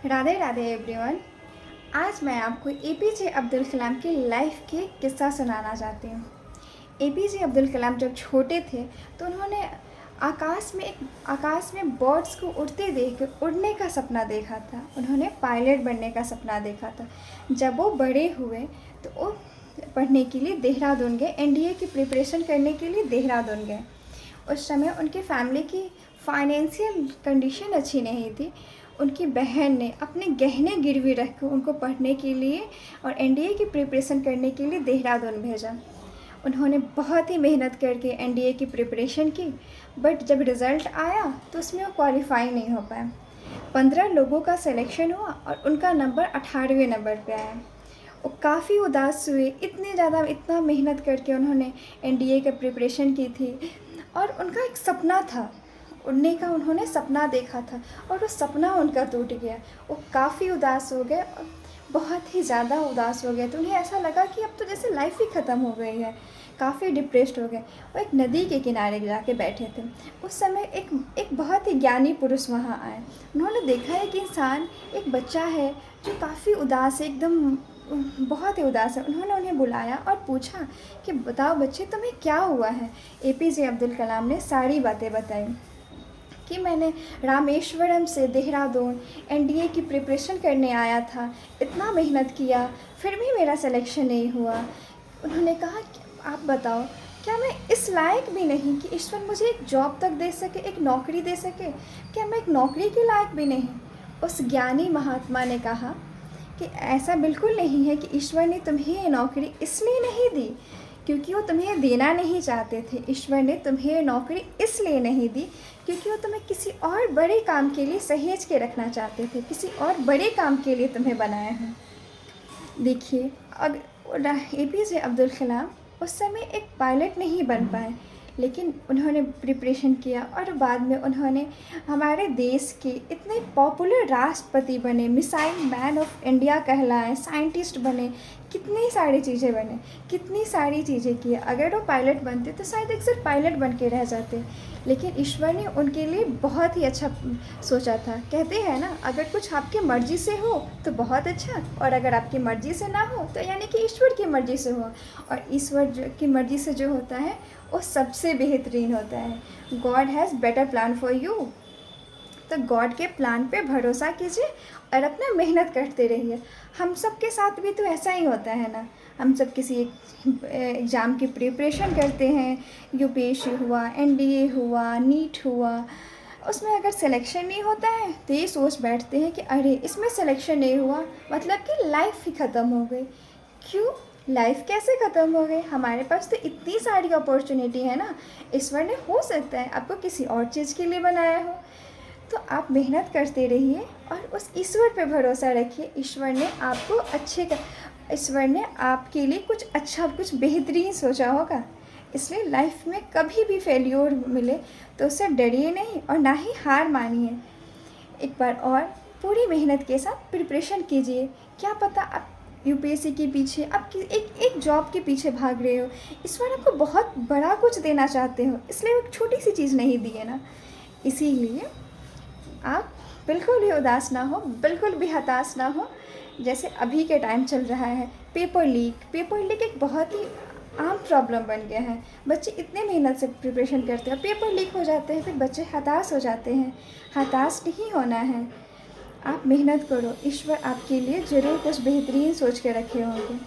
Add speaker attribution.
Speaker 1: Radhe Radhe everyone. आज मैं आपको एपीजे अब्दुल कलाम की लाइफ के किस्सा सुनाना चाहती हूँ। एपीजे अब्दुल कलाम जब छोटे थे तो उन्होंने आकाश में बर्ड्स को उड़ते देख के उड़ने का सपना देखा था। उन्होंने पायलट बनने का सपना देखा था। जब वो बड़े हुए तो वो पढ़ने के लिए देहरादून गए, एनडीए की प्रिपरेशन करने के लिए देहरादून गए। उस समय उनकी फैमिली की फाइनेंशियल कंडीशन अच्छी नहीं थी। उनकी बहन ने अपने गहने गिरवी रख कर उनको पढ़ने के लिए और एनडीए की प्रिपरेशन करने के लिए देहरादून भेजा। उन्होंने बहुत ही मेहनत करके एनडीए की प्रिपरेशन की, बट जब रिज़ल्ट आया तो उसमें वो क्वालिफाई नहीं हो पाया। 15 लोगों का सिलेक्शन हुआ और उनका नंबर 18वें नंबर पे आया। वो काफ़ी उदास हुए, इतना मेहनत करके उन्होंने एनडीए की प्रिपरेशन की थी और उनका एक सपना था, उड़ने का उन्होंने सपना देखा था और वो सपना उनका टूट गया। वो काफ़ी उदास हो गए, बहुत ही ज़्यादा उदास हो गए। तो उन्हें ऐसा लगा कि अब तो जैसे लाइफ ही ख़त्म हो गई है, काफ़ी डिप्रेस्ड हो गए। वो एक नदी के किनारे जाके बैठे थे। उस समय एक बहुत ही ज्ञानी पुरुष वहाँ आए। उन्होंने देखा है कि इंसान, एक बच्चा है जो काफ़ी उदास है, एकदम बहुत ही उदास है। उन्होंने उन्हें बुलाया और पूछा कि बताओ बच्चे, तुम्हें क्या हुआ है। एपीजे अब्दुल कलाम ने सारी बातें बताई कि मैंने रामेश्वरम से देहरादून एनडीए की प्रिपरेशन करने आया था, इतना मेहनत किया, फिर भी मेरा सिलेक्शन नहीं हुआ। उन्होंने कहा कि आप बताओ, क्या मैं इस लायक भी नहीं कि ईश्वर मुझे एक जॉब तक दे सके, एक नौकरी दे सके? क्या मैं एक नौकरी के लायक भी नहीं? उस ज्ञानी महात्मा ने कहा कि ऐसा बिल्कुल नहीं है कि ईश्वर ने तुम्हें ये नौकरी इसलिए नहीं दी क्योंकि वो तुम्हें देना नहीं चाहते थे। ईश्वर ने तुम्हें ये नौकरी इसलिए नहीं दी क्योंकि वो तुम्हें किसी और बड़े काम के लिए सहेज के रखना चाहते थे, किसी और बड़े काम के लिए तुम्हें बनाया है। देखिए, एपीजे अब्दुल कलाम उस समय एक पायलट नहीं बन पाए, लेकिन उन्होंने प्रिपरेशन किया और बाद में उन्होंने हमारे देश के इतने पॉपुलर राष्ट्रपति बने, मिसाइल मैन ऑफ इंडिया कहलाए, साइंटिस्ट बने, कितनी सारी चीज़ें बने, कितनी सारी चीज़ें की। अगर वो पायलट बनते तो शायद एक सिर्फ पायलट बन के रह जाते, लेकिन ईश्वर ने उनके लिए बहुत ही अच्छा सोचा था। कहते हैं ना, अगर कुछ आपकी मर्ज़ी से हो तो बहुत अच्छा, और अगर आपकी मर्ज़ी से ना हो तो यानी कि ईश्वर की मर्ज़ी से हो, और ईश्वर की मर्ज़ी से जो होता है वो सबसे बेहतरीन होता है। God has better plan for you. तो गॉड के प्लान पे भरोसा कीजिए और अपना मेहनत करते रहिए। हम सब के साथ भी तो ऐसा ही होता है ना। हम सब किसी एक एग्ज़ाम की प्रिपरेशन करते हैं, यूपीएससी हुआ, एनडीए हुआ, नीट हुआ, उसमें अगर सिलेक्शन नहीं होता है तो ये सोच बैठते हैं कि अरे इसमें सिलेक्शन नहीं हुआ मतलब कि लाइफ ही ख़त्म हो गई। क्यों? लाइफ कैसे ख़त्म हो गई? हमारे पास तो इतनी सारी अपॉर्चुनिटी है ना। ईश्वर ने हो सकता है आपको किसी और चीज़ के लिए बनाया हो। तो आप मेहनत करते रहिए और उस ईश्वर पे भरोसा रखिए। ईश्वर ने आपके लिए कुछ अच्छा, कुछ बेहतरीन सोचा होगा। इसलिए लाइफ में कभी भी फेल्योर मिले तो उससे डरिए नहीं और ना ही हार मानिए। एक बार और पूरी मेहनत के साथ प्रिपरेशन कीजिए। क्या पता आप यूपीएससी के पीछे, आप एक जॉब के पीछे भाग रहे हो, ईश्वर आपको बहुत बड़ा कुछ देना चाहते हो, इसलिए वो एक छोटी सी चीज़ नहीं दी है ना। इसीलिए आप बिल्कुल भी उदास ना हो, बिल्कुल भी हताश ना हो। जैसे अभी के टाइम चल रहा है, पेपर लीक एक बहुत ही आम प्रॉब्लम बन गया है। बच्चे इतने मेहनत से प्रिपरेशन करते हैं, पेपर लीक हो जाते हैं, फिर बच्चे हताश हो जाते हैं। हताश नहीं होना है, आप मेहनत करो, ईश्वर आपके लिए ज़रूर कुछ बेहतरीन सोच के रखे होंगे।